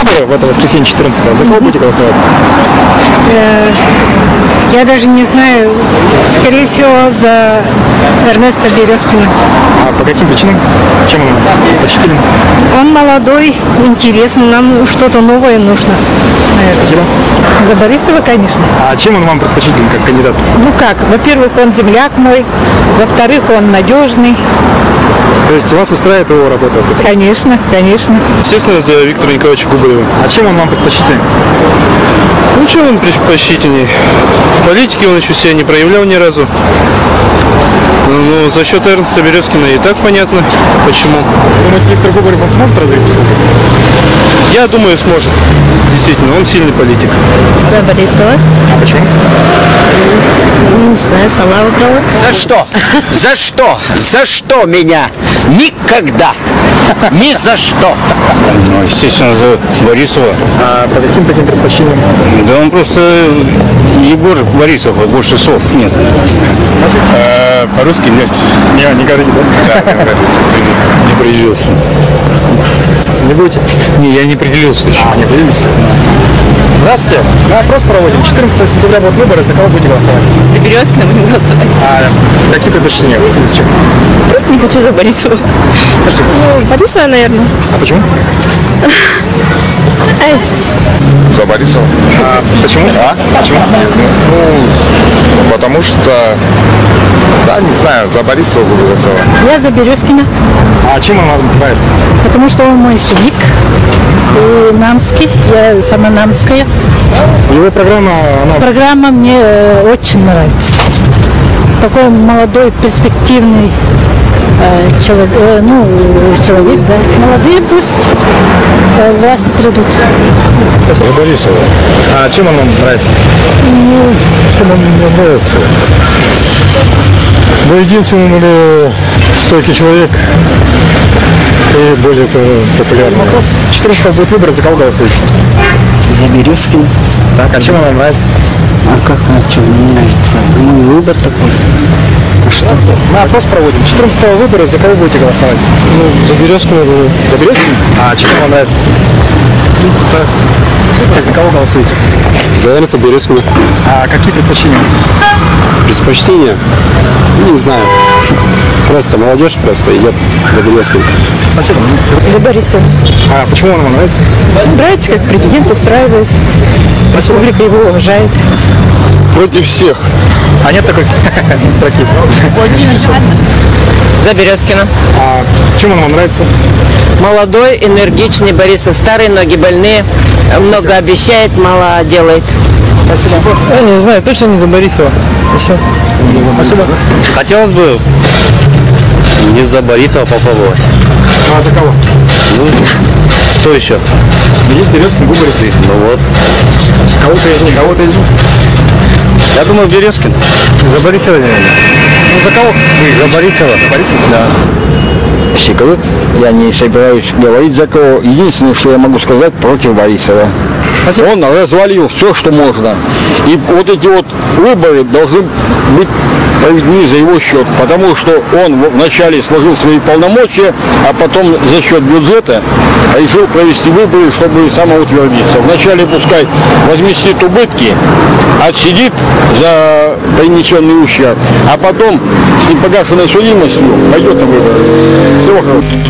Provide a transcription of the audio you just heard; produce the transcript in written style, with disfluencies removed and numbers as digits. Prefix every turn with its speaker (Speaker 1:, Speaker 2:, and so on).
Speaker 1: выборы в это воскресенье 14-го. За кого будете голосовать?
Speaker 2: Я даже не знаю. Скорее всего, за Эрнеста Березкина.
Speaker 1: А по каким причинам? Чем он предпочтителен?
Speaker 2: Он молодой, интересный, нам что-то новое нужно.
Speaker 1: Спасибо.
Speaker 2: За Борисова, конечно.
Speaker 1: А чем он вам предпочтителен как кандидат?
Speaker 2: Ну как, во-первых, он земляк мой, во-вторых, он надежный.
Speaker 1: То есть вас устраивает его работа?
Speaker 2: Конечно, конечно.
Speaker 3: Естественно, за Виктора Николаевича Губарева.
Speaker 1: А чем он вам предпочтителен?
Speaker 3: Ну, чем он предпочтительней? В политике он еще себя не проявлял ни разу. Ну, за счет Эрнста Березкина и так понятно, почему.
Speaker 1: Думаете, Виктор Губарев он сможет развить услуги?
Speaker 3: Я думаю, сможет. Действительно, он сильный политик.
Speaker 2: За Борисова.
Speaker 1: А почему?
Speaker 2: Не знаю, сама выбрала.
Speaker 4: За что? За что? За что меня? Никогда. Ни за что.
Speaker 5: Ну, естественно, за Борисова.
Speaker 1: А по каким таким предпочтениям?
Speaker 5: Да он просто Егор Борисов, а больше слов нет.
Speaker 3: По-русски нет.
Speaker 1: Не говорите, да?
Speaker 3: Да, не определился.
Speaker 1: Не будете?
Speaker 3: Не, я не определился еще.
Speaker 1: Не определились? Здравствуйте. Мы опрос проводим. 14 сентября будут выборы. За кого будете голосовать?
Speaker 6: За Березкина будем голосовать.
Speaker 1: А какие предпочтения? В связи с чем?
Speaker 6: Просто не хочу за Борисова.
Speaker 1: Спасибо.
Speaker 6: Ну, Борисова, наверное.
Speaker 1: А почему?
Speaker 7: За Борисова.
Speaker 1: А почему? Почему?
Speaker 7: Ну, потому что, да, не знаю, за Борисова буду голосовать.
Speaker 2: Я за Березкина,
Speaker 1: А чем он вам нравится?
Speaker 2: потому что он мой физик. И намский, я сама намская.
Speaker 1: Его программа, она...
Speaker 2: Программа мне очень нравится. Такой молодой, перспективный человек, да. Молодые пусть власти придут.
Speaker 1: Спасибо.
Speaker 5: Борисова.
Speaker 1: А чем он вам нравится?
Speaker 5: Чем он мне нравится? Ну, единственный стойкий человек и более популярный.
Speaker 1: Вопрос. 14 будет выборы. За кого голосуете?
Speaker 8: За Березкина.
Speaker 1: Так, а чем он вам нравится?
Speaker 8: А как, что мне нравится? Мой выбор такой. А что?
Speaker 1: Мы опрос проводим. 14 выборы. За кого будете голосовать?
Speaker 3: Ну, за Березкина.
Speaker 1: За Березкина? А чем он вам нравится? Так. За кого голосуете?
Speaker 3: За Эрнста Березкина.
Speaker 1: А какие предпочтения у вас?
Speaker 3: Предпочтение? Не знаю. Просто молодежь просто идет за Березкина.
Speaker 1: Спасибо.
Speaker 2: За Борисова.
Speaker 1: А почему он вам нравится?
Speaker 2: Нравится, как президент устраивает. Республика его уважает.
Speaker 7: Против всех.
Speaker 1: А нет такой строки?
Speaker 6: За Березкина.
Speaker 1: А чем он вам нравится?
Speaker 6: Молодой, энергичный Борисов. Старые, ноги больные. Много обещает, мало делает.
Speaker 1: Спасибо.
Speaker 3: Я не знаю, точно не за Борисова. И все.
Speaker 1: Спасибо.
Speaker 5: Хотелось бы не за Борисова попробовать.
Speaker 1: Ну а за кого?
Speaker 5: Ну, что еще?
Speaker 1: Есть Березкин, Губарев.
Speaker 5: Ну вот.
Speaker 1: Кого-то из них.
Speaker 5: Я думаю, Березкин. За Борисова, наверное.
Speaker 1: Ну за кого?
Speaker 5: За Борисова.
Speaker 1: Борисов?
Speaker 5: Да.
Speaker 8: Щеголек. Я не собираюсь говорить за кого. Единственное, что я могу сказать, против Борисова.
Speaker 1: Спасибо.
Speaker 8: Он развалил все, что можно. И вот эти вот выборы должны быть проведены за его счет, потому что он вначале сложил свои полномочия, а потом за счет бюджета решил провести выборы, чтобы самоутвердиться. Вначале пускай возместит убытки, отсидит за принесенный ущерб, а потом с непогашенной судимостью пойдет на выборы. Всего хорошего.